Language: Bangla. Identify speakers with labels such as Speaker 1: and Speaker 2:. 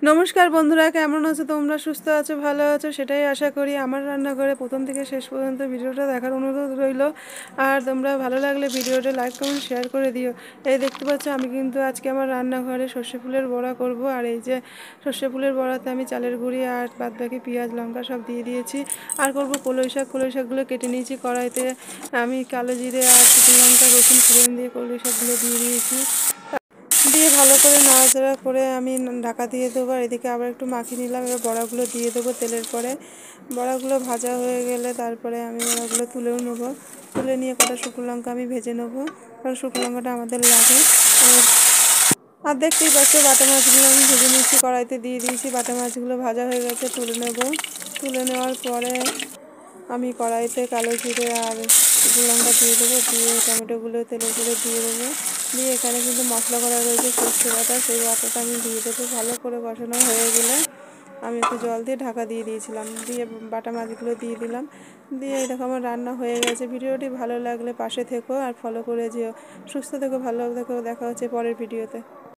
Speaker 1: নমস্কার বন্ধুরা, কেমন আছো তোমরা? সুস্থ আছো, ভালো আছো সেটাই আশা করি। আমার রান্নাঘরে প্রথম থেকে শেষ পর্যন্ত ভিডিওটা দেখার অনুরোধ রইল। আর তোমরা ভালো লাগলে ভিডিওটা লাইক কমেন্ট শেয়ার করে দিও। এই দেখতে পাচ্ছ আমি কিন্তু আজকে আমার রান্নাঘরে সর্ষে ফুলের বড়া করব। আর এই যে সর্ষে ফুলের বড়াতে আমি চালের গুঁড়ি আর বাদবাকি পেঁয়াজ লঙ্কা সব দিয়ে দিয়েছি। আর করব কলই শাক। কলই শাকগুলো কেটে নিয়েছি কড়াইতে। আমি কালো জিরে আর শুকনো লঙ্কা রসুন ফোড়ন দিয়ে কলই শাকগুলো দিয়ে দিয়েছি। দিয়ে ভালো করে নাড়াচাড়া করে আমি ঢাকা দিয়ে দেবো। আর এদিকে আবার একটু মাখিয়ে নিলাম। এবার বড়াগুলো দিয়ে দেবো তেলের পরে। বড়াগুলো ভাজা হয়ে গেলে তারপরে আমি বড়াগুলো তুলেও নেবো। তুলে নিয়ে কটা শুকনো লঙ্কা আমি ভেজে নেবো, কারণ শুকনো লঙ্কাটা আমাদের লাগে। আর দেখতেই পাচ্ছ বাটা মাছগুলো আমি ভেজে নিচ্ছি, কড়াইতে দিয়ে দিয়েছি। বাটা মাছগুলো ভাজা হয়ে গেছে, তুলে নেব। তুলে নেওয়ার পরে আমি কড়াইতে কালো জিরে আর শুকনো লঙ্কা দিয়ে দেবো। দিয়ে টমেটোগুলো তেলের করে দিয়ে দেবো। দিয়ে এখানে কিন্তু মশলা করা রয়েছে সর্ষে বাটা, সেই বাটাটা আমি দিয়ে দেবো। ভালো করে কষানো হয়ে গেলে আমি একটু জল দিয়ে ঢাকা দিয়ে দিয়েছিলাম। দিয়ে বাটা মাছগুলো দিয়ে দিলাম। দিয়ে এই দেখো আমার রান্না হয়ে গেছে। ভিডিওটি ভালো লাগলে পাশে থেকো আর ফলো করে যেও। সুস্থ থেকো, ভালো থেকো। দেখা হচ্ছে পরের ভিডিওতে।